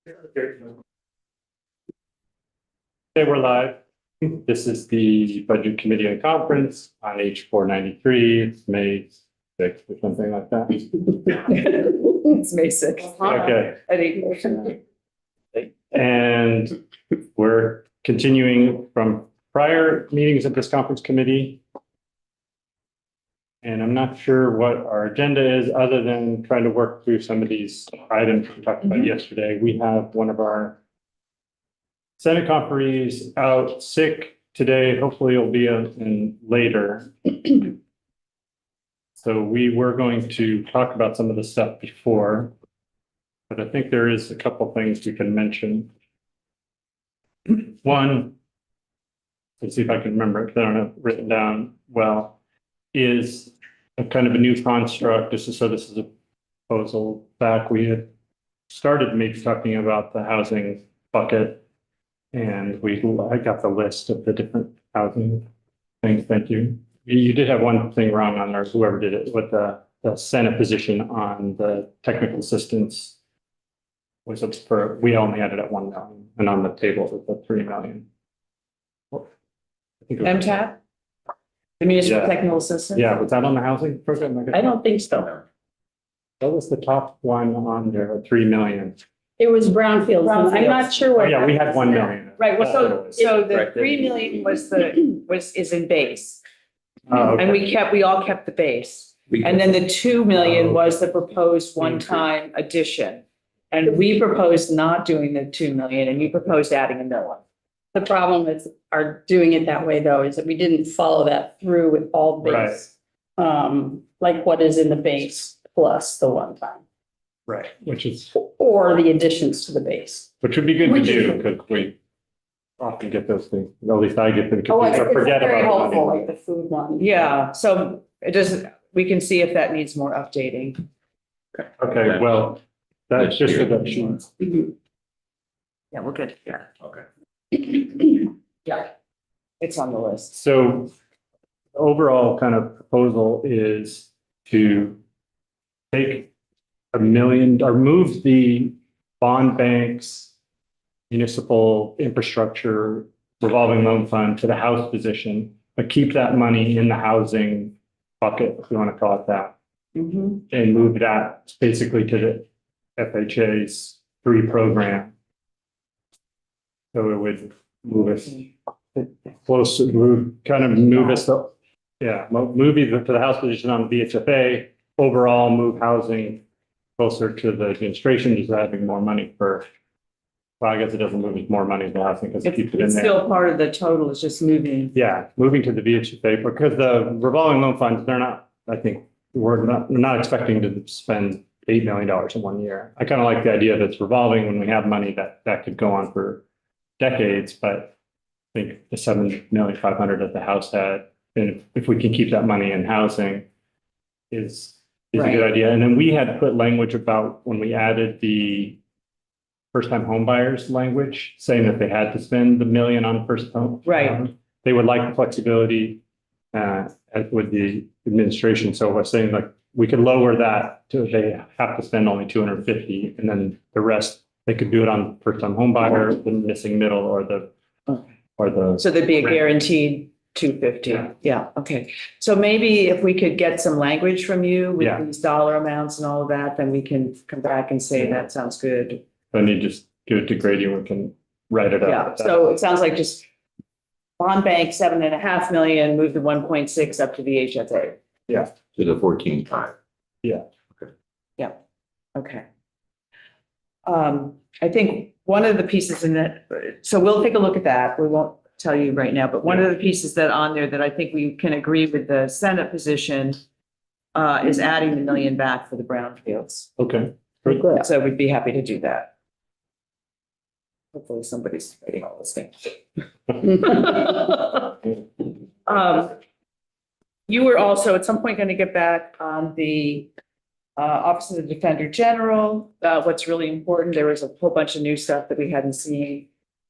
Okay, we're live. This is the Budget Committee and Conference on H.493. It's May 6th or something like that. It's May 6th. Okay. At 8. And we're continuing from prior meetings of this conference committee. And I'm not sure what our agenda is, other than trying to work through some of these items we talked about yesterday. We have one of our Senate conferees out sick today. Hopefully he'll be in later. So we were going to talk about some of the stuff before, but I think there is a couple things we can mention. One, let's see if I can remember it because I don't have it written down well, is a kind of a new construct. This is a proposal back. We had started maybe talking about the housing bucket, and I got the list of the different housing things. Thank you. You did have one thing wrong on there, whoever did it, with the Senate position on the technical assistance was up for, we only had it at 1 million, and on the table it was at 3 million. MTAP? The municipal technical assistance? Yeah, was that on the housing program? I don't think so. That was the top one on there, 3 million. It was brownfields. I'm not sure Oh, what. yeah, we had 1 million. Right, well, so the Right. 3 million is in base. Oh, okay. And we all kept the base. And then the 2 million was the proposed one-time addition. And we proposed not doing the 2 million, and you proposed adding $1 million. The problem with our doing it that way, though, is that we didn't follow that through with all base. Like what is in the base plus the one time, Right, which or the additions to the base. would be good to do, because we often get those things, at least I get them. Oh, it's confused or forget very about helpful, them. like the food one. Yeah, so it doesn't, we can see if that needs more updating. Okay, well, that's just a Mhm. Yeah, we're good. Yeah. Okay. Yeah. It's on the list. So overall kind of proposal is to take $1 million or move the bond banks, municipal infrastructure revolving loan fund to the house position, but keep that money in the housing bucket, if you want to call it that, Mhm. and move that basically to the FHA's 3 program. So it would move us close, move us, move either to the house position on the BHFA, overall move housing closer to the administration, just having more money for, well, I guess it doesn't move more money to housing because it keeps it in It's there. still part of the total, it's just moving. Yeah, moving to the VHFA, because the revolving loan funds, they're not, I think, we're not expecting to spend $8 million in 1 year. I kind of like the idea that it's revolving when we have money that could go on for decades, but I think the 7,500,000 that the House had, and if we can keep that money in housing is a good idea. And then we had put language about when we added the first-time home buyers language, saying that they had to spend the $1 million on first home. Right. They would like the flexibility with the administration. So we're saying like we could lower that to they have to spend only 250, and then the rest they could do it on first-time home buyer, the missing middle, or the. So there'd be a guaranteed 250. Yeah, okay. So maybe if we could get some language from you with Yeah. these dollar amounts and all of that, then we can come back and say that sounds good. Then you just give it to Grady and we can write it Yeah, up. so it sounds like just bond bank, 7.5 million, move the 1.6 up to the HFA. To the 14.5. Okay. I think one of the pieces in that, so we'll take a look at that. We won't tell you right now, but one of the pieces that on there that I think we can agree with the Senate position is adding the $1 million back for the brownfields. Okay. So we'd be happy to do that. Hopefully somebody's writing all this thing. You were also at some point going to get back on the Office of the Defender General. What's really important, there was a whole bunch of new stuff that we hadn't seen.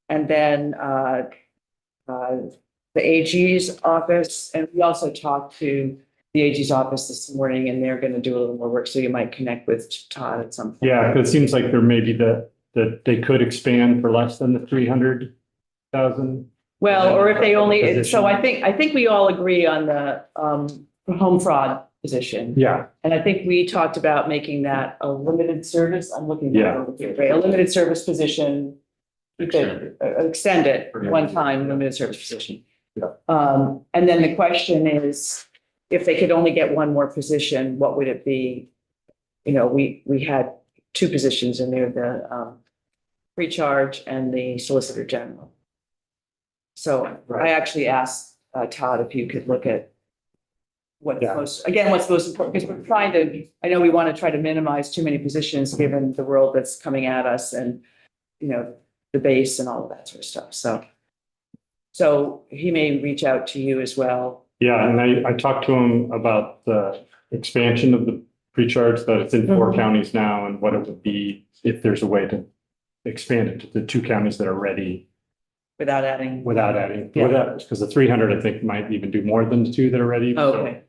And then the AG's office, and we also talked to the AG's office this morning, and they're going to do a little more work. So you might connect with Todd at some point. Yeah, because it seems like there may be that they could expand for less than the 300,000. Well, or if they only, so Position. I think we all agree on the, home fraud position. Yeah, And I think we talked about making that a limited service. I'm looking. Yeah. Right, a limited service position. We could extend it one time, limited service position. Yeah. And then the question is, if they could only get one more position, what would it be? You know, we had two positions in there, the, pre-charge and the solicitor general. So I Right. actually asked, Todd if you could look at what's Yeah. most important, because we're trying to, I know we want to try to minimize too many positions, given the world that's coming at us and, you know, the base and all of that sort of stuff. So he may reach out to you as well. yeah, and I talked to him about the expansion of the pre-charge, that it's in 4 Mhm. counties now, and what it would be if there's a way to expand it to the 2 counties that are ready Without adding. without, because the 300, I think, might even do more than the 2 that are ready. So- Okay,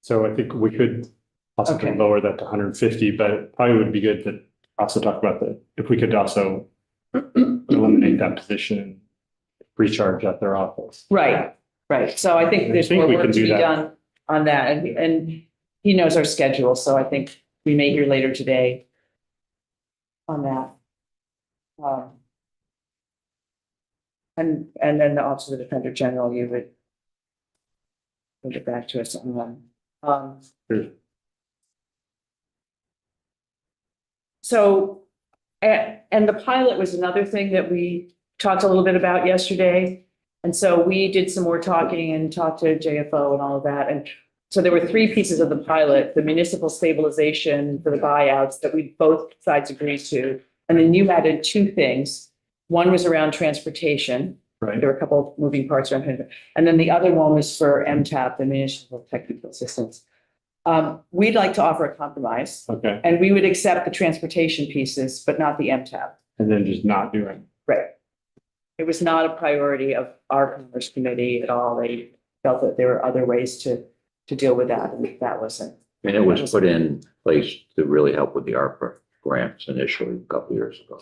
So I think we could possibly Okay. lower that to 150, but it probably would be good to also talk about if we could also eliminate that position, recharge at their office. right. So I think there's I think more we work can to do be that. done on that, and he knows our schedule, so I think we may hear later today on that. And then the Office of the Defender General, you would get back to us on that. Sure. So, and the pilot was another thing that we talked a little bit about yesterday. And so we did some more talking and talked to JFO and all of that. And so there were 3 pieces of the pilot: the municipal stabilization for the buyouts that we both sides agreed to. And then you added 2 things. One was around transportation. Right. There were a couple of moving parts around here. And then the other one was for MTAP, the municipal technical assistance. We'd like to offer a compromise, Okay, and we would accept the transportation pieces, but not the MTAP. and then just not do it. Right. It was not a priority of our Commerce Committee at all. They felt that there were other ways to deal with that, and that wasn't. And it was put in place to really help with the ARPA grants initially a couple years ago.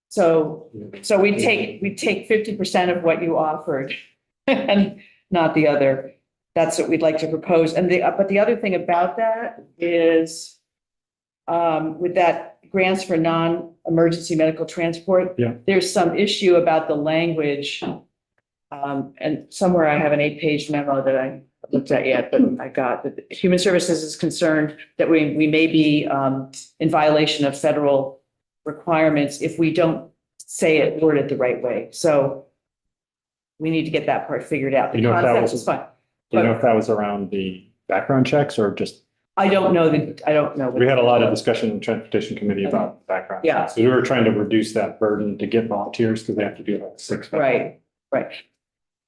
So we take 50% of what you offered and not the other. That's what we'd like to propose. And but the other thing about that is, with that grants for non-emergency medical transport. Yeah. There's some issue about the language. And somewhere I have an 8-page memo that I haven't looked at yet, but I got that Human Services is concerned that we may be in violation of federal requirements if we don't word it the right way. So we need to get that part figured out. The You know if that concept was- is fine. Do you know if that was around the background checks or just, I don't know. we had a lot of discussion in the Transportation Committee about background. Yeah. checks. So we were trying to reduce that burden to get volunteers because they have to do like 6. Right.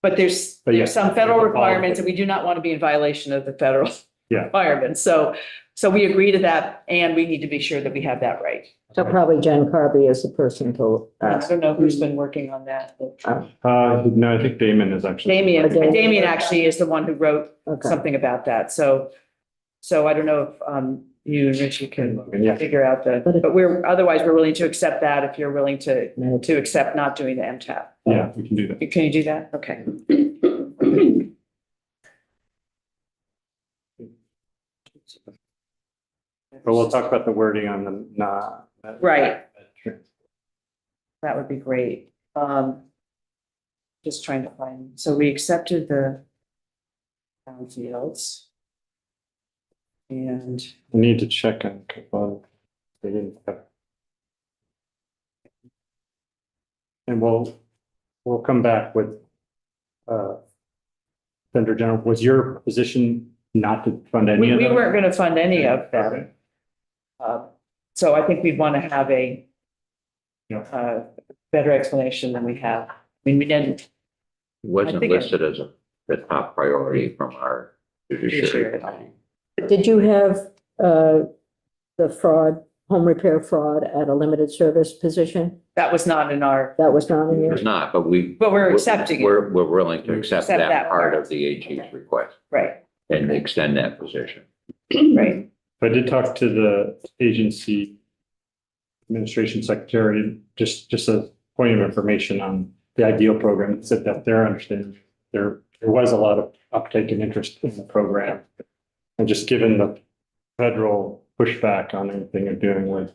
But there's But yeah, some federal there's a policy. requirements, and we do not want to be in violation of the federal Yeah. requirements. So we agree to that, and we need to be sure that we have that right. So probably Jen Carby is the person to I ask. don't know who's been working on that. No, I think Damon is actually. Damien actually is the one who wrote Okay. something about that. So I don't know if you and Richie can Yeah. figure out but we're willing to accept that if you're willing to accept not doing the MTAP. Yeah, we can do that. Can you do that? Okay. But we'll talk about the wording on the, Right. That would be great. Just trying to find, so we accepted the brownfields. And I need to check on a couple. They didn't have. And we'll come back with, Vendor General, was your position not to fund any of we them? weren't going to fund any of them. Okay. So I think we'd want to have a Yeah. better explanation than we have. I mean, we didn't. It wasn't think it- listed as the top priority from our judiciary committee. Did you have the fraud, home repair fraud at a limited service position? That was not in our, That was not in It your, was not, but we're accepting it. We're willing to accept Accept that that part part. of the AG's request Right, and extend that position. right. I did talk to the agency administration secretary, just a point of information on the ideal program, said that their understanding, there was a lot of uptake and interest in the program. And just given the federal pushback on anything they're doing with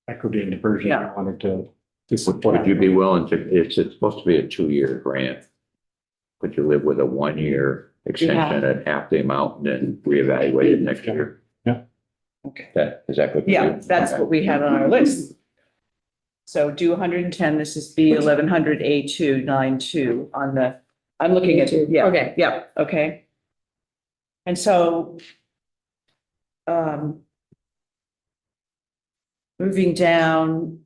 equity and diversion, I wanted to support. Would you be willing to, it's supposed to be a 2-year grant. Could you live with a 1-year extension at half the amount and then reevaluate it next year? Yeah. Okay. Is that good? for Yeah, you? that's Okay. what we had on our list. So do 110, this is B 1100 A292 on the, I'm looking at, yeah. Okay. Yeah, okay. And so, moving down,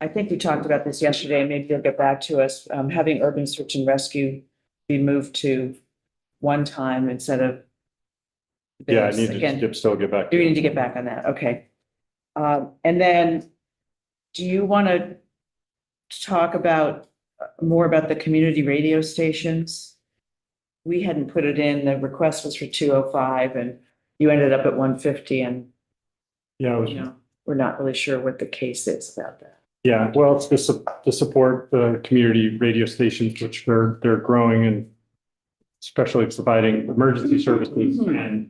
I think we talked about this yesterday, maybe you'll get back to us, having urban search and rescue be moved to one time instead of. Yeah, I this. need to Again, still get back. do we need to get back on that? Okay. And then, do you want to talk about more about the community radio stations? We hadn't put it in, the request was for 205 and you ended up at 150 and, Yeah, it was, you know, we're not really sure what the case is about that. yeah, well, it's to support the community radio stations, which they're growing and especially providing emergency services and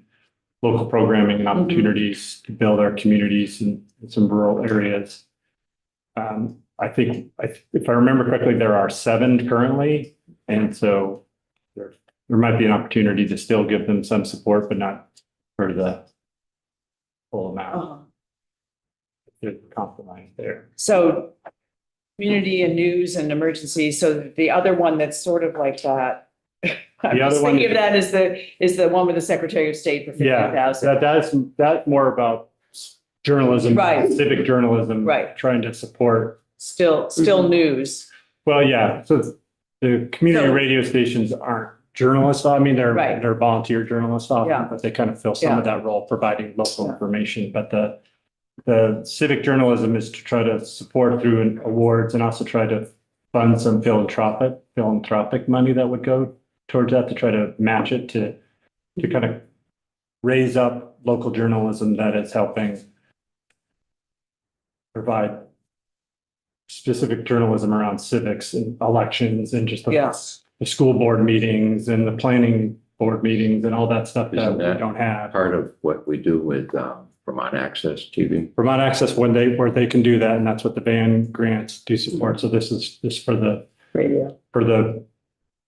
local programming and opportunities to build our communities in some rural areas. I think, if I remember correctly, there are 7 currently. And so there might be an opportunity to still give them some support, but not for the full amount. There's a compromise there. So community and news and emergency, so the other one that's sort of like that. I'm The other just one thinking of that is the one with the Secretary of State for Yeah, 50,000. that's more about journalism, Right. civic journalism. Right. Trying to support. Still news. Well, yeah, so the community So- radio stations aren't journalists. I mean, Right. they're volunteer journalists often, Yeah. but they kind of fill some of that role, providing local Yeah. information. But the civic journalism is to try to support through awards and also try to fund some philanthropic money that would go towards that, to try to match it to kind of raise up local journalism that is helping provide specific journalism around civics and elections and just the school board meetings and the planning board meetings and all that stuff that Isn't we that don't have. Part of what we do with Vermont Access TV. Vermont Access, where they can do that, and that's what the van grants do support. So this is just for the Radio.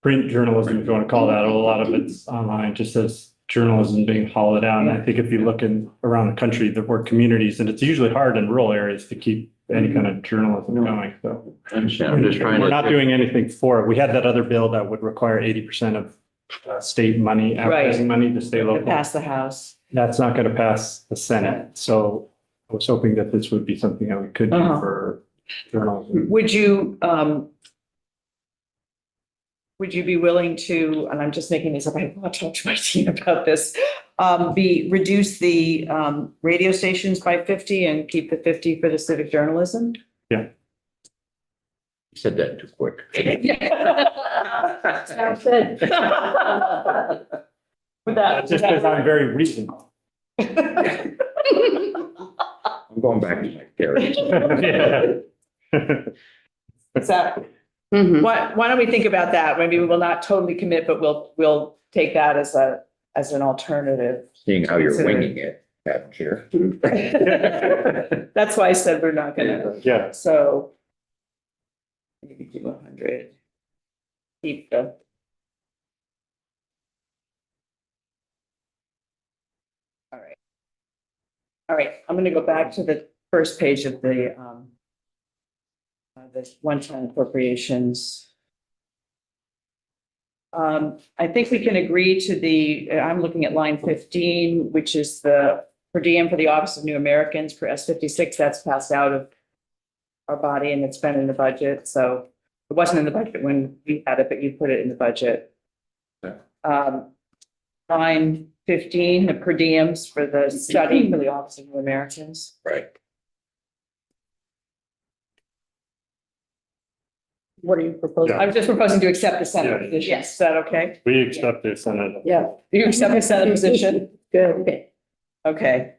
print journalism, if you want to call that. A lot of it's online, just as journalism being hollowed out. And I think if you look around the country, there were communities, and it's usually hard in rural areas to keep any kind of journalism going. So I understand. I'm just trying to. we're not doing anything for it. We had that other bill that would require 80% of state money, advertising money to stay To local. pass the House. That's not going to pass the Senate. So I was hoping that this would be something that we could do for journalism. Would you be willing to, and I'm just making this up, I want to talk to my team about this, reduce the radio stations by 50 and keep the 50 for the civic journalism? Yeah. You said that too quick. Sounds good. That's just because I'm very reasonable. I'm going back to my carrots. Is that, Mhm. why don't we think about that? Maybe we will not totally commit, but we'll take that as an alternative. Seeing how you're Consider- winging it, Madam Chair. That's why I said we're not gonna, Yeah, so. Maybe do 100. Keep the. All right, I'm gonna go back to the first page of the one-time appropriations. I think we can agree to I'm looking at line 15, which is the per diem for the Office of New Americans for S56. That's passed out of our body and it's been in the budget. So it wasn't in the budget when we had it, but you put it in the budget. Line 15, the per diems for the study for the Office of New Americans. Right. What are you proposing? Yeah. I'm just proposing to accept the Yeah. Senate position. Is that okay? we accept this and Yeah. Do you accept the Senate position? Good. Okay. Okay.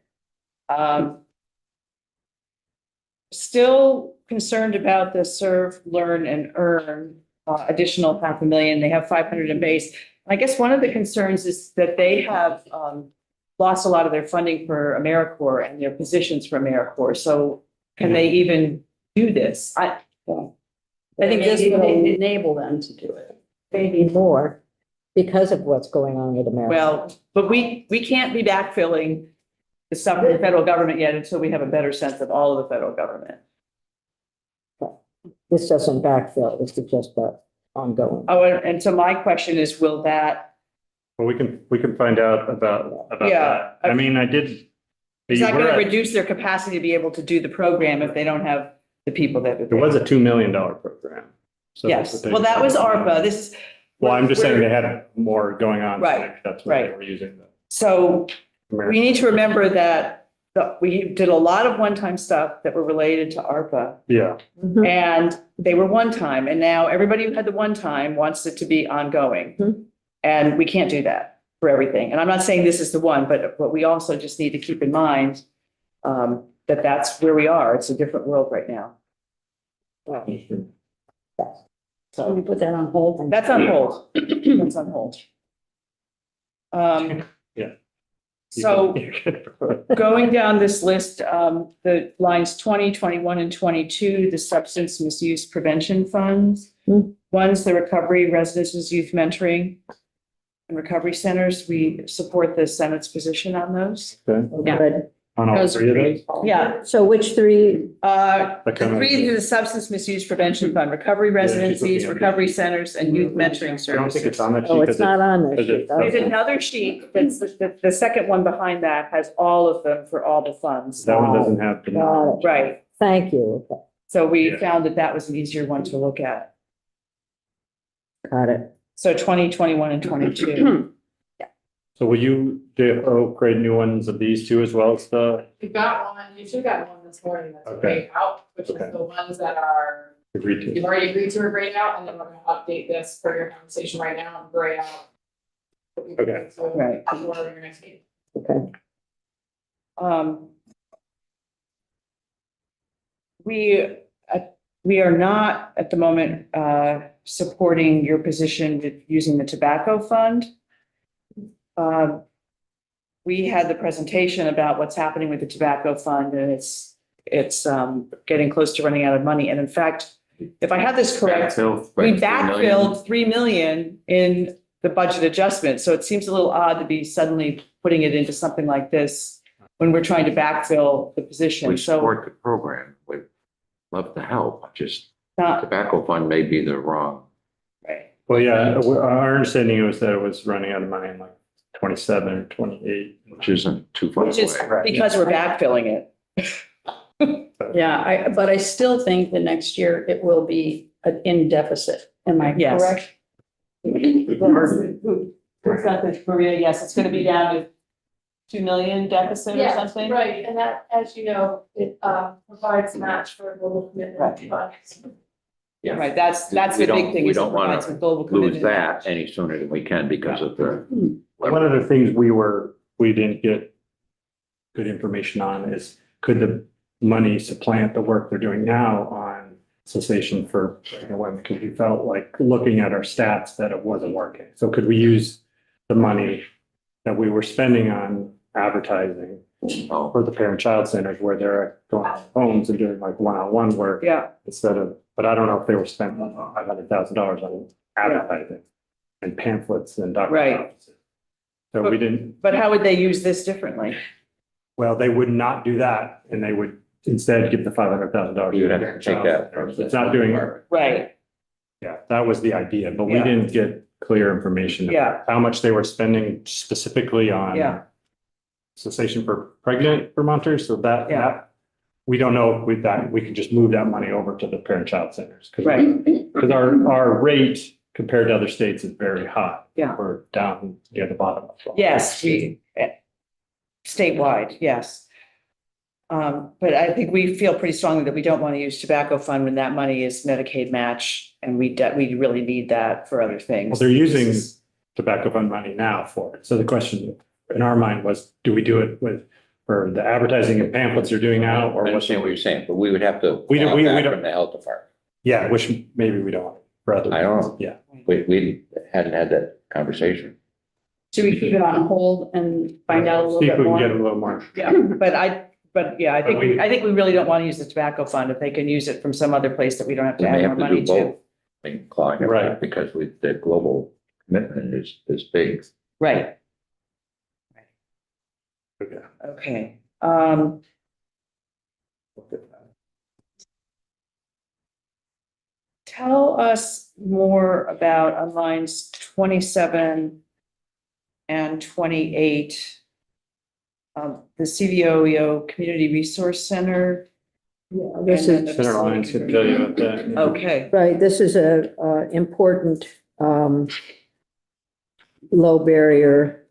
still concerned about the serve, learn and earn additional $500,000. They have 500 in base. I guess one of the concerns is that they have lost a lot of their funding for AmeriCorps and their positions for AmeriCorps. So can they even do this? I think this would enable them to do it. Maybe more because of what's going on with America. Well, but we can't be backfilling the stuff from the federal government yet until we have a better sense of all of the federal government. This doesn't backfill, this is just ongoing. Oh, and so my question is, will that, Well, we can find out about Yeah. that. I mean, I did. is that you were going to at- reduce their capacity to be able to do the program if they don't have the people that? It was a $2 million program. So that's Yes, what they- well, that was ARPA. This is. Well, I'm just saying we're- they had more going on. so Right, That's what they right. were using. So we American- need to remember that we did a lot of one-time stuff that were related to ARPA. Yeah, Mhm. And they were one-time, and now everybody who had the one-time wants it to be ongoing. Mhm. And we can't do that for everything. And I'm not saying this is the one, but we also just need to keep in mind that that's where we are. It's a different world right now. So we So put that on hold. that's on hold. That's on hold. Yeah. So going down this list, the lines 20, 21, and 22, the substance misuse prevention funds. Hmm. One's the recovery residences, youth mentoring and recovery centers. We support the Senate's position on those. Okay. Yeah. Good. On all Those three of those? Yeah. So which three, The kind of- three, the substance misuse prevention fund, recovery residencies, looking at recovery centers, and youth mentoring I don't think it's services. on that sheet. oh, it's 'cause not on because this sheet. it's- There's Okay. another sheet that's the second one behind that has all of them for all the funds. That one doesn't have. the- Got it. Right. Thank you. So we Yeah. found that that was an easier one to look at. Got it. So 20, 21, and 22. So will you create new ones of these two as well as the You got one, you should have one this morning that's Okay. grayed out, which is Okay. the ones that are, agreed you've to? already agreed to are grayed out, and then we're gonna update this for your conversation right now and gray out. Okay. Right. Before your next meeting. Okay. We are not at the moment supporting your position with using the tobacco fund. We had the presentation about what's happening with the tobacco fund, and it's getting close to running out of money. And in fact, if I have this correct, we backfilled 3 million in the budget adjustment. So it seems a little odd to be suddenly putting it into something like this when we're trying to backfill the position. We So support the program. We'd love to help. Just not, tobacco fund may be the wrong. right. Well, yeah, our understanding was that it was running out of money in like 27 or 28. Which isn't too far Which is away. because we're backfilling it. Yeah, but I still think the next year it will be in deficit. Am I Yes. correct? Who's got this, Maria? Yes, it's gonna be down to 2 million deficit or Yes, something? right, and that, as you know, it provides match for global commitment funds. Right, that's the We big don't- thing. we is it don't wanna provides a global Lose commitment. that any sooner than we can because of the. One of the things we didn't get good information on is could the money supplant the work they're doing now on cessation for pregnant women? Because we felt like looking at our stats that it wasn't working. So could we use the money that we were spending on advertising Oh, for the parent-child centers where they're going to homes and doing like one-on-one work Yeah, instead of, but I don't know if they were spending $500,000 on advertising and pamphlets and doctor's Right. offices. So we didn't, but how would they use this differently? well, they would not do that and they would instead give the $500,000. You'd have to take that. It's not doing, Right, yeah, that was the idea, but we Yeah. didn't get clear information. Yeah. How much they were spending specifically on. Yeah. Cessation for pregnant Vermonters, so that. Yeah. We don't know if with that, we could just move that money over to the parent-child centers. right, Because our rate compared to other states is very high. Yeah. We're down near the bottom. yes, statewide, yes. But I think we feel pretty strongly that we don't want to use tobacco fund when that money is Medicaid match, and we really need that for other things. Well, they're using tobacco fund money now for it. So the question in our mind was, do we do it with for the advertising and pamphlets they're doing now, I or what's. understand what you're saying, but we would have to. We don't- claw we back don't- From the health department. Yeah, which maybe we don't, rather. I don't know. Yeah. We hadn't had that conversation. Should we keep it on hold and find out a little See if bit we can get a more? little more. Yeah, but yeah, I think we really don't want to use the tobacco fund if they can use it from some other place that we don't have We to may add have more to do money both. to. I mean, clawing it Right. back because the global commitment is big. Right, Okay. okay. Tell us more about on lines 27 and 28. The CVOEO Community Resource Center. Yeah, this And then is, the- Center lines could tell you about that. Okay, right, this is a, important, low barrier,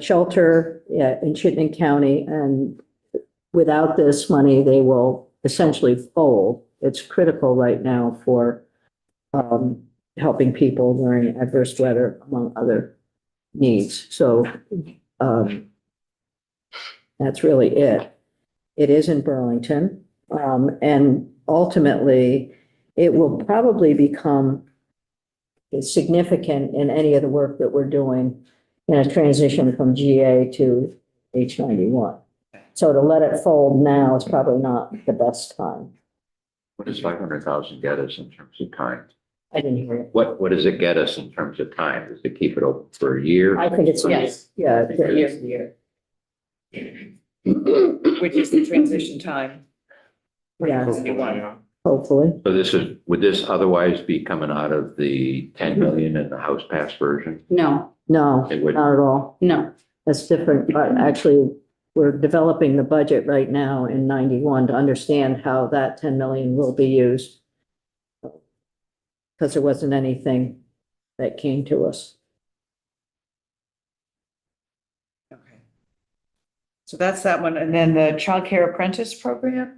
shelter, yeah, in Chittenden County, and without this money, they will essentially fold. It's critical right now for, helping people during adverse weather, among other needs. So, that's really it. It is in Burlington, and ultimately, it will probably become significant in any of the work that we're doing in a transition from GA to H91. So to let it fold now is probably not the best time. What does 500,000 get us in terms of time? I didn't hear it. What does it get us in terms of time? Does it keep it open for a year? I think it's, Yes. yeah, it's a Years year. which is the transition time. Yeah, Yeah. hopefully. So would this otherwise be coming out of the 10 million in the House pass version? No, No, It would. not at all. no. That's different. But actually, we're developing the budget right now in 91 to understand how that 10 million will be used. Because there wasn't anything that came to us. Okay. So that's that one. And then the childcare apprentice program?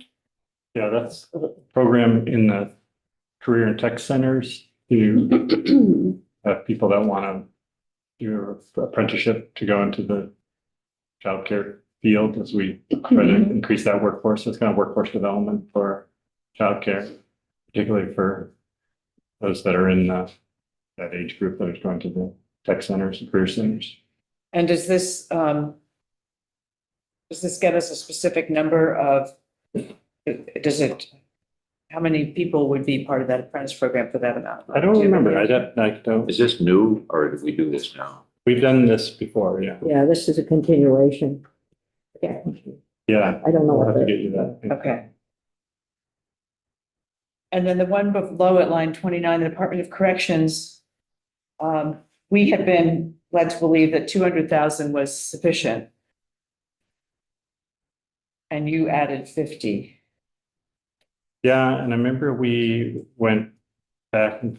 Yeah, that's a program in the career and tech centers to have people that want to do an apprenticeship to go into the childcare field as we try to increase that workforce. So it's kind of workforce development for childcare, particularly for those that are in that age group that are going to the tech centers and career centers. And does this get us a specific number of, how many people would be part of that apprentice program for that amount? I don't remember. I don't, Is this new or did we do this now? we've done this before, yeah. Yeah, this is a continuation. Yeah, Yeah. I don't know We'll what have to the- get you that. Okay. And then the one below at line 29, the Department of Corrections, we had been led to believe that 200,000 was sufficient. And you added 50. Yeah, and I remember we went back and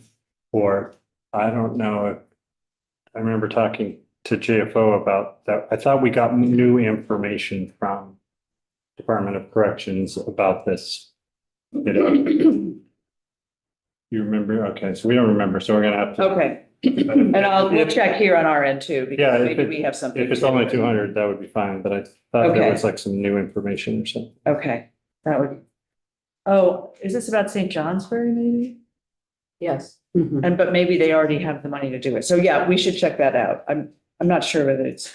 forth. I don't know if, I remember talking to JFO about that. I thought we got new information from Department of Corrections about this. You remember? Okay, so we don't remember, so we're gonna have to. Okay, and we'll check here on our end too, Yeah, because if maybe it- we have something. If it's too. only 200, that would be fine, but I thought there Okay. was like some new information or something. Okay, that would. Oh, is this about St. Johnsbury maybe? Yes. And, but maybe they already have the money to do it. So yeah, we should check that out. I'm not sure whether it's,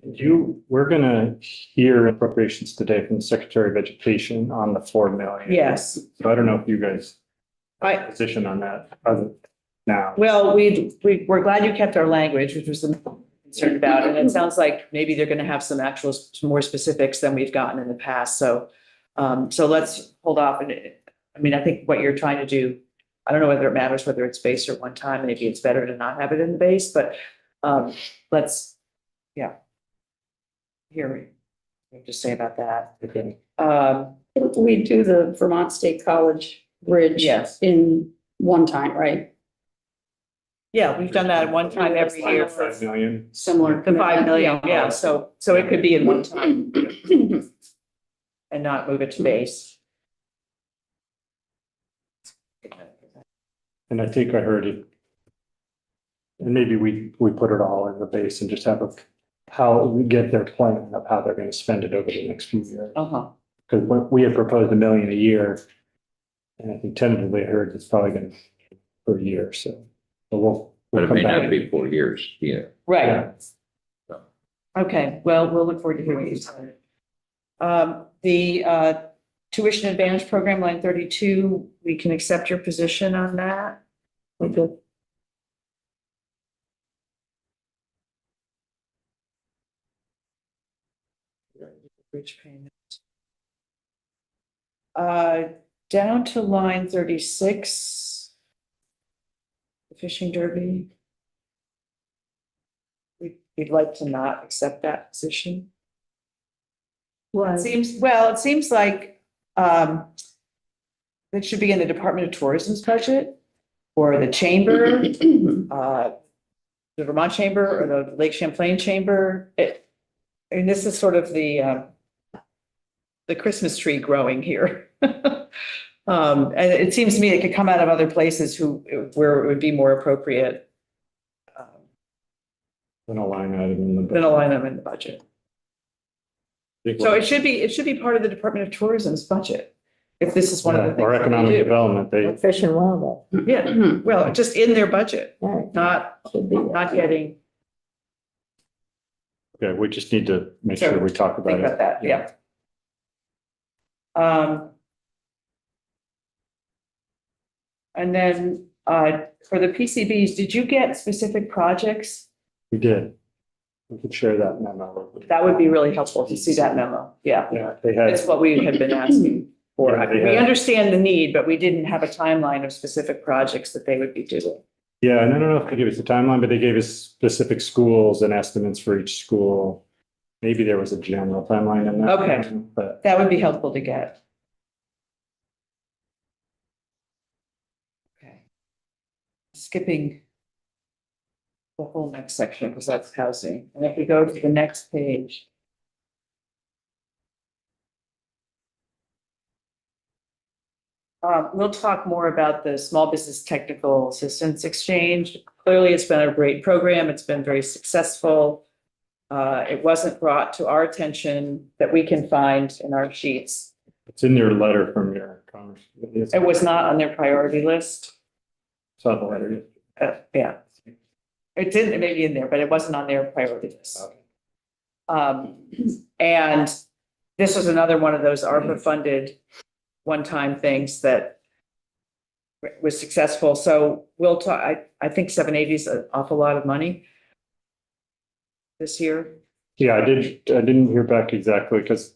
We're gonna hear appropriations today from the Secretary of Education on the 4 million. yes. So I don't know if you guys I, position on that other now. well, we're glad you kept our language, which was the concern about, and it sounds like maybe they're gonna have some some more specifics than we've gotten in the past, so. So let's hold off, and I mean, I think what you're trying to do, I don't know whether it matters whether it's base or one time, maybe it's better to not have it in the base, but, let's, yeah. Here we have to say about that. Okay. We do the Vermont State College Bridge. Yes. In one time, right? Yeah, we've done that one time every year for 5 million. Similar. the 5 million, yeah, so it could be in one time and not move it to base. And I think I heard it. And maybe we put it all in the base and just have a get their plan of how they're gonna spend it over the next few years. Uh-huh. Because we had proposed $1 million a year. And I think tentatively I heard it's probably gonna be per year, so. We'll But it come may back. not be 4 years either. Right. Yeah. Okay, well, we'll look forward to hearing what you say. The tuition advantage program, line 32, we can accept your position on that. Okay. Bridge payment. Down to line 36. The fishing derby. We'd like to not accept that position. Why? It seems like, it should be in the Department of Tourism's budget or the chamber, the Vermont Chamber or the Lake Champlain Chamber. And this is sort of the Christmas tree growing here. And it seems to me it could come out of other places where it would be more appropriate Then a line item in the. than a line item in the budget. So it should be part of the Department of Tourism's budget. If this is one of the things. Or that they economic do. development, they, Fish and wildlife, Yeah, well, just in their budget, all right, not should be. getting, okay, we just need to make sure we talk about think it. about that, yeah. And then, for the PCBs, did you get specific projects? We did. We could share that memo. That would be really helpful to see that memo, yeah. Yeah, they had, That's what we had been asking for. Yeah, they We had- understand the need, but we didn't have a timeline of specific projects that they would be doing. yeah, and I don't know if they gave us a timeline, but they gave us specific schools and estimates for each school. Maybe there was a general timeline in that. Okay. But That would be helpful to get. Okay. Skipping the whole next section because that's housing. And if we go to the next page. We'll talk more about the Small Business Technical Assistance Exchange. Clearly, it's been a great program. It's been very successful. It wasn't brought to our attention that we can find in our sheets. it's in your letter from your commerce. It was not on their priority list. Saw the letter. Yeah. It didn't, it may be in there, but it wasn't on their priority list. Okay. And this was another one of those ARPA-funded one-time things that was successful. So we'll talk, I think 780 is an awful lot of money this year. Yeah, I didn't hear back exactly because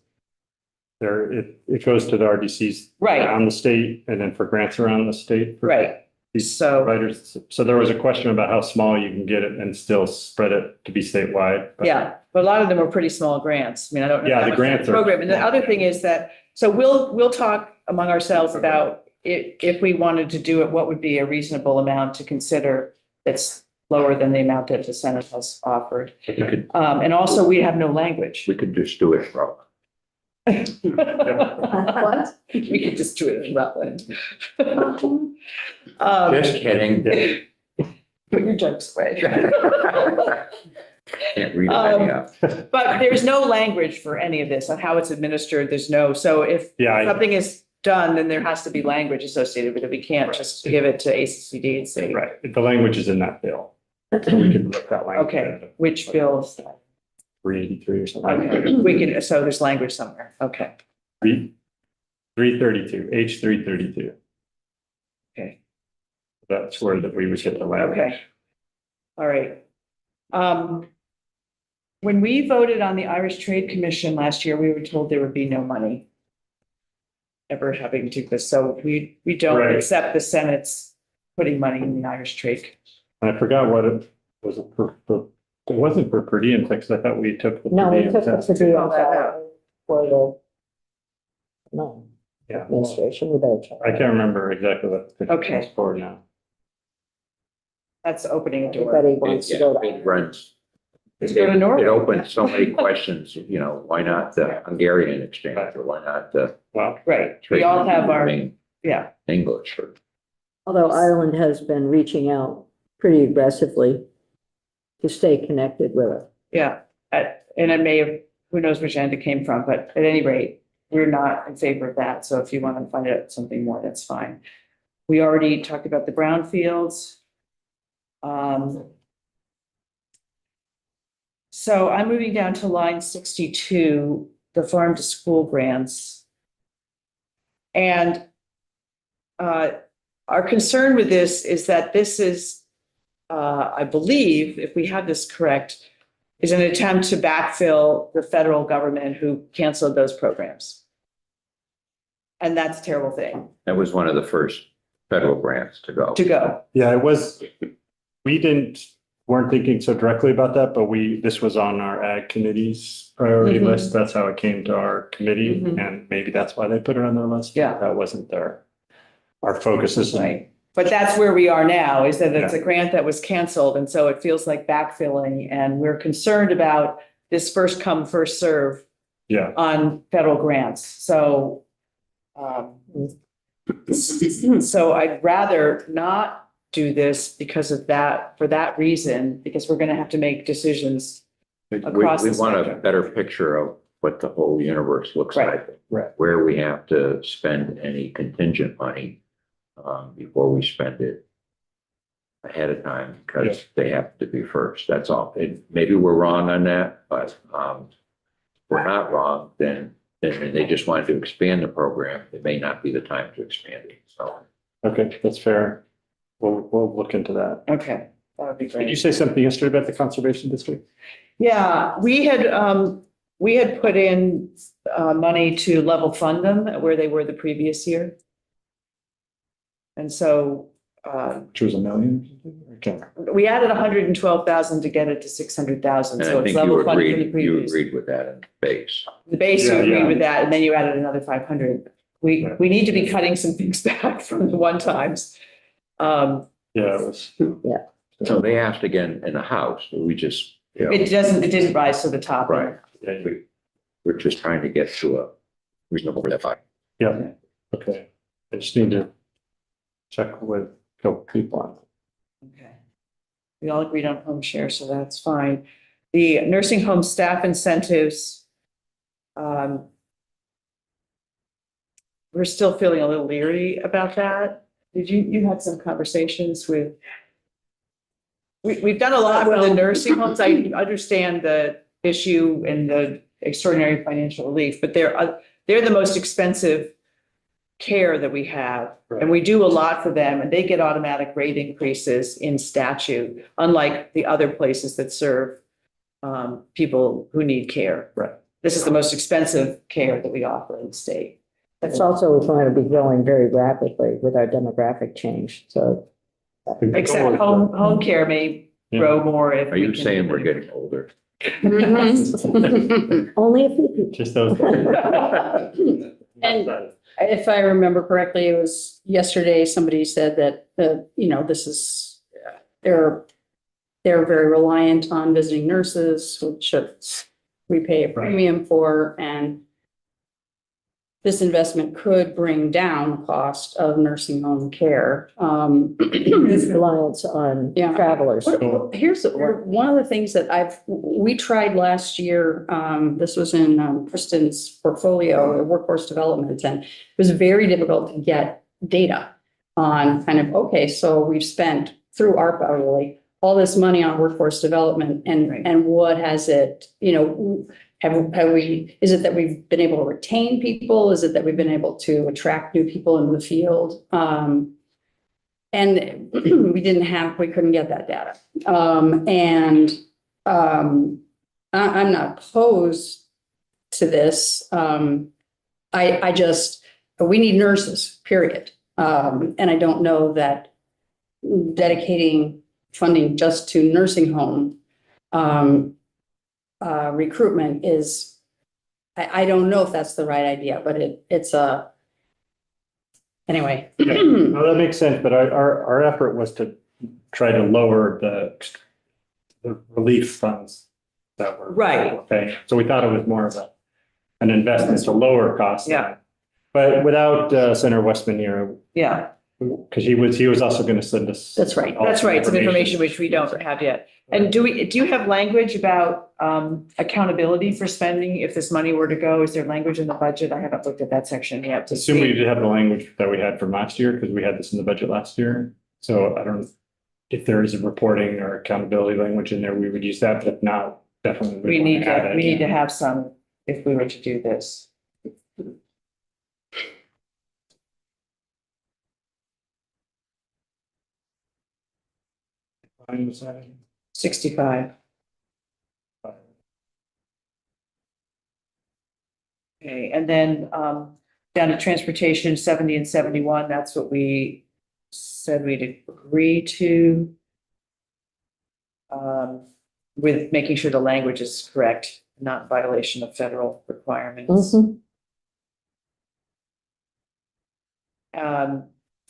it goes to the RDCs. Right. Around the state and then for grants around the state. for Right. These So- providers. So there was a question about how small you can get it and still spread it to be statewide. but- Yeah, but a lot of them were pretty small grants. I mean, I don't know. Yeah, how the much grants are- Program. And the other thing is that, so we'll talk among ourselves about if we wanted to do it, what would be a reasonable amount to consider that's lower than the amount that the Senate has offered. We could, And also, we have no language. we could just do it, bro. What? We could just do it in Rutland. Just kidding. Yeah. Put your jokes away. Can't read any up. But there's no language for any of this on how it's administered. There's no, so if Yeah, something is done, then there has to be language associated with it. We can't just give it to ACCD and say, right. The language is in that bill. So we could look that language. okay, which bills? 383 or something. Okay, we can, so there's language somewhere. Okay, 332, H.493 CoC. okay, That's where we would get the language. okay. All right. When we voted on the Irish Trade Commission last year, we were told there would be no money ever having to do this. So we don't Right. accept the Senate's putting money in the Irish Trade Commission. And I forgot what it was. It wasn't for per diem text. I thought we took the No, per we diem took it test. to the, all that out. for the, no, Yeah. administration, we better check. I can't remember exactly what the Okay. was for now. That's opening a door. Everybody wants to go It to. runs. Let's go to Norway. It opens so many questions, you know, why not the Hungarian exchange or why not the Well, Right, we all have our, trade yeah, English or Although Ireland has been reaching out pretty aggressively to stay connected with it. yeah. and it may have, who knows which end it came from, but at any rate, we're not in favor of that. So if you want to find out something more, that's fine. We already talked about the brownfields. So I'm moving down to line 62, the farm to school grants. And our concern with this is that this is, I believe, if we have this correct, is an attempt to backfill the federal government who canceled those programs. And that's a terrible thing That was one of the first federal grants to go. to go. Yeah, it was, we weren't thinking so directly about that, but this was on our ag committee's priority Mhm. list. That's how it came to our committee, Mhm. and maybe that's why they put it on their list. Yeah. That wasn't our focus is. Right. But that's where we are now, is that it's a grant that was canceled, and so it feels like backfilling, and we're concerned about this first come, first serve Yeah, on federal grants. So so I'd rather not do this because of that, for that reason, because we're gonna have to make decisions. We Across the want a spectrum. better picture of what the whole universe looks Right. like. Right. Where we have to spend any contingent money, before we spend it ahead of time, because they have to be first. That's all. Maybe we're wrong on that, but, if we're not wrong, then they just wanted to expand the program. It may not be the time to expand it, so. okay, that's fair. We'll look into that. Okay, that would be Did you great. say something yesterday about the conservation district? Yeah, we had put in money to level fund them where they were the previous year. And so Which was $1 million? Okay. we added 112,000 to get it to 600,000. And So I it's think you level funded from the agreed, you previous. agreed with that in the base. The base, you Yeah, agreed yeah. with that, and then you added another 500. We Right. need to be cutting some things back from the one times. Yeah, it was. So they asked again in the House, we just, It didn't rise to the top. right. Yeah, We're just trying to get to a reasonable fight. yeah, okay. I just need to check with a couple people on it. Okay. We all agreed on home share, so that's fine. The nursing home staff incentives, we're still feeling a little leery about that. You had some conversations with? We've done a lot with the nursing homes. I understand the issue and the extraordinary financial relief, but they're the most expensive care that we have. And we do a lot for them, and they get automatic rate increases in statute, unlike the other places that serve people who need care. Right. This is the most expensive care that we offer in the state. It's also going to be growing very rapidly with our demographic change, so. Except home care may grow more if. Are you we can- saying we're getting older? Only a few people. Just those. And if I remember correctly, it was yesterday, somebody said that, this is, they're very reliant on visiting nurses, which we pay a premium for, and this investment could bring down the cost of nursing home care. Reliance on Yeah. travelers. Here's one of the things that we tried last year, this was in Kristen's portfolio, workforce development, and it was very difficult to get data on kind of, okay, so we've spent through ARPA really all this money on workforce development and what has it, have we, is it that we've been able to retain people? Is it that we've been able to attract new people into the field? And we couldn't get that data. I'm not opposed to this. We need nurses, period. And I don't know that dedicating funding just to nursing home recruitment is, I don't know if that's the right idea, but anyway. Yeah, no, that makes sense, but our effort was to try to lower the relief funds that were. Right. paying. So we thought it was more of an investment to lower costs. Yeah. But without Senator Westman here, Yeah, because he was also going to send us. That's right. that's right. Some information which we don't have yet. And do you have language about accountability for spending if this money were to go? Is there language in the budget? I haven't looked at that section yet to Assume we see. did have the language that we had from last year, because we had this in the budget last year. So I don't, if there is a reporting or accountability language in there, we would use that, but if not, definitely. We need add to, it. we need to have some if we were to do this. Line was that? 65. Okay, and then down to transportation, 70 and 71, that's what we said we'd agree to. With making sure the language is correct, not in violation of federal requirements. Mhm.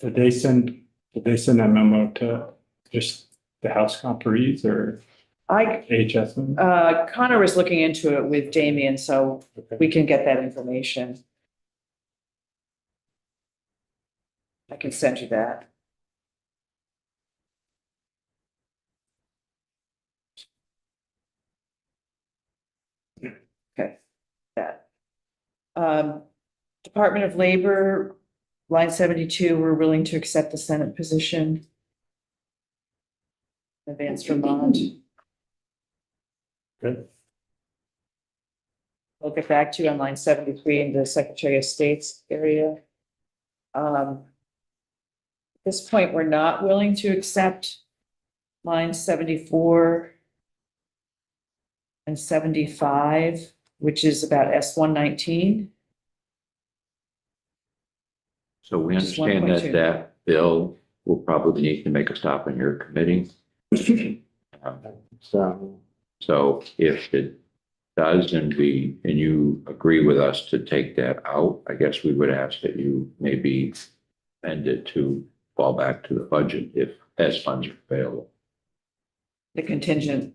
Did they send that memo to just the House conferees or HS? Connor was looking into it with Damien, so we can get that information. I can send you that. Okay, that. Department of Labor, line 72, we're willing to accept the Senate position. Advanced Vermont. Good. I'll get back to you on line 73 in the Secretary of State's area. At this point, we're not willing to accept line 74 and 75, which is about S-119. So we Just understand 1.2. that that bill will probably need to make a stop in your committee. So if it does and you agree with us to take that out, I guess we would ask that you maybe amend it to fall back to the budget if as funds are available. The contingent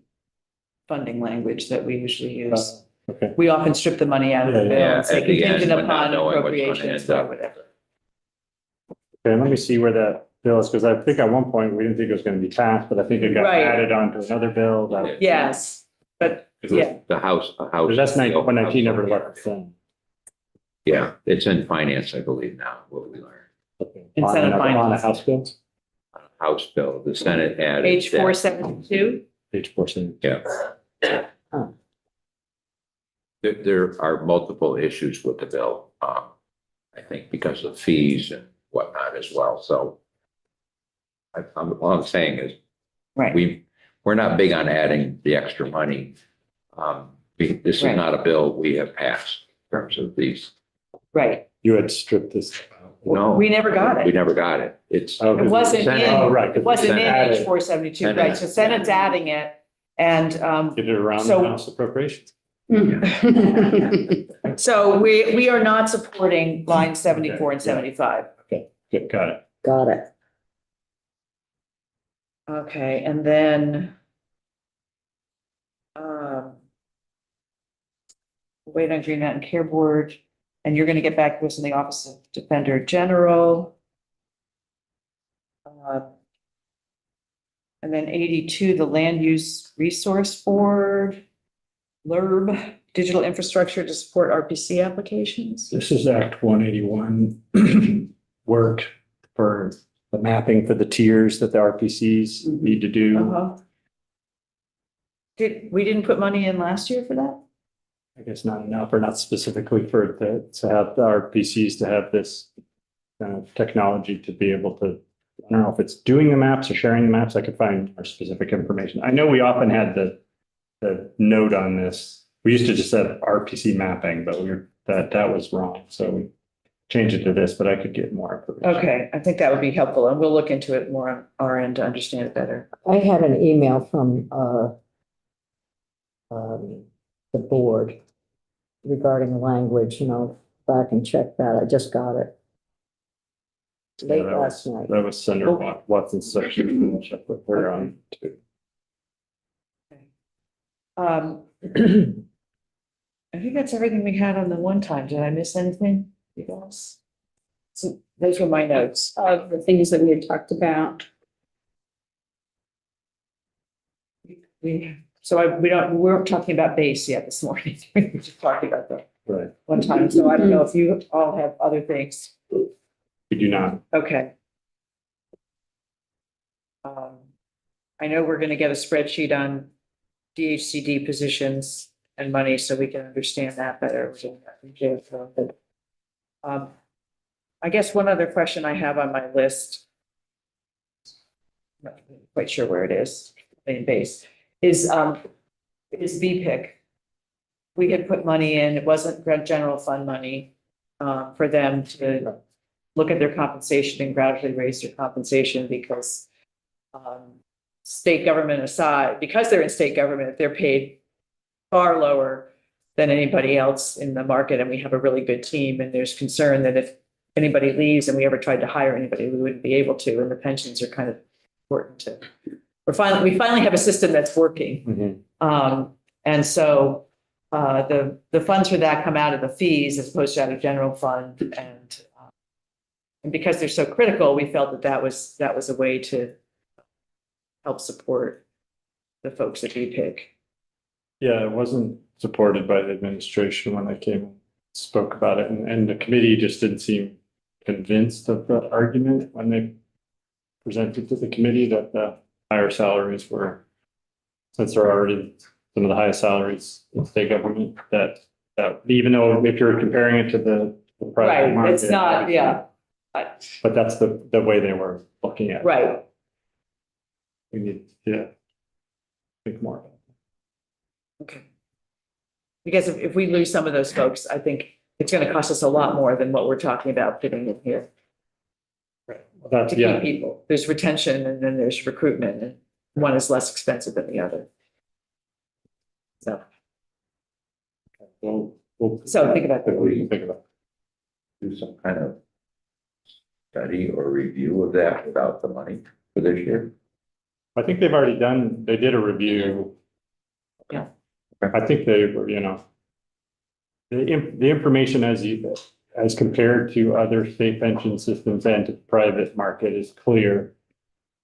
funding language that we usually use. Okay. We often strip the money out of the Yeah, bill yeah, and say at the end, contingent when not upon knowing what's gonna appropriations end or up. whatever. Okay, let me see where that bill is, because I think at one point we didn't think it was going to be passed, but I think it got Right. added onto another bill. That, Yes, but yeah, The House. but that's 119 never left the thing. Yeah, it's in finance, I believe now, what we learned. Okay. In On Senate another- on a finance. House bill? House bill, the Senate added. H.472. H.493. Yeah. There are multiple issues with the bill, I think because of fees and whatnot as well, so. All I'm saying is, Right, we're not big on adding the extra money. This is Right. not a bill we have passed in terms of these. right. You had stripped this. No. We never got it. We never got it. It's. Oh, It wasn't Senate- in, Oh, right. it wasn't in Added. H.472, Senate. right, so Senate's adding it, and, Get it around So- the House appropriations. so we are not supporting line 74 and Okay, yeah. 75. Good, got it. Got it. Okay, and then wait on Green Mountain Care Board, and you're gonna get back to us in the Office of Defender General. And then 82, the Land Use Resource Board, LURB, Digital Infrastructure to Support RPC Applications. This is Act 181 work for the mapping for the tiers that the RPCs need to do. Uh-huh. We didn't put money in last year for that? I guess not enough, or not specifically for to have the RPCs to have this technology to be able to, I don't know if it's doing the maps or sharing the maps. I could find more specific information. I know we often had the note on this. We used to just have RPC mapping, but that was wrong. So we changed it to this, but I could get more information. Okay, I think that would be helpful, and we'll look into it more on our end to understand it better. I had an email from the board regarding language, back and check that. I just got it late Yeah, last night. That was Senator Watson's section. We'll check with her on too. I think that's everything we had on the one time. Did I miss anything? You guys? So those were my notes. Of the things that we had talked about. we weren't talking about base yet this morning. We were just talking about the Right. one time, so I don't know if you all have other things. We do not. Okay. I know we're gonna get a spreadsheet on DHCD positions and money, so we can understand that better. We're doing that from JFO, but, I guess one other question I have on my list, not quite sure where it is, main base, is VPIC. We had put money in, it wasn't general fund money, for them to look at their compensation and gradually raise their compensation because, state government aside, because they're in state government, they're paid far lower than anybody else in the market, and we have a really good team, and there's concern that if anybody leaves and we ever tried to hire anybody, we wouldn't be able to, and the pensions are kind of important to. We finally have a system that's working. And so the funds for that come out of the fees as opposed to out of general fund, and because they're so critical, we felt that was a way to help support the folks at VPIC. Yeah, it wasn't supported by the administration when they came and spoke about it, and the committee just didn't seem convinced of the argument when they presented to the committee that the higher salaries were, since they're already some of the highest salaries in state government, that even though if you're comparing it to the private Right, market. it's not, yeah. But that's the way they were looking at it. Right, We need to think more about it. okay. Because if we lose some of those folks, I think it's gonna cost us a lot more than what we're talking about fitting in here. Well, that's, To keep yeah, people, there's retention and then there's recruitment, and one is less expensive than the other. So, we'll. So think about that. We can think about it. Do some kind of study or review of that without the money for this year. I think they did a review. Yeah. I think they were, the information as compared to other state pension systems and to the private market is clear.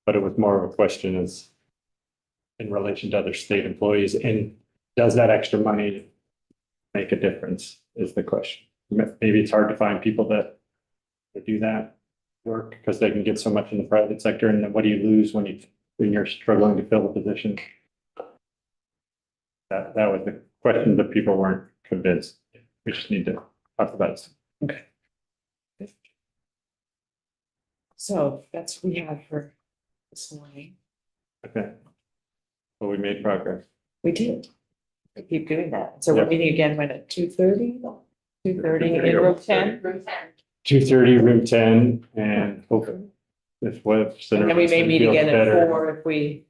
But it was more of a question is in relation to other state employees, and does that extra money make a difference is the question. Maybe it's hard to find people that do that work because they can get so much in the private sector, and then what do you lose when you're struggling to fill a position? That was the question that people weren't convinced. We just need to talk about it. Okay. So that's what we have for this morning. Okay. Well, we made progress. We did. We keep doing that. So we're Yeah. meeting again when at 2:30? 2:30 in room 10? Room 10. 2:30, room 10, and hopefully if Web Center. And then we may meet feels again at better, 4 if we,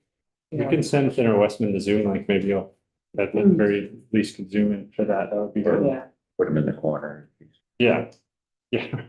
You can send Center Westman the Zoom link, maybe you'll, at the very least could zoom in for that. That would be good. yeah. Put them in the corner. Yeah. Yeah.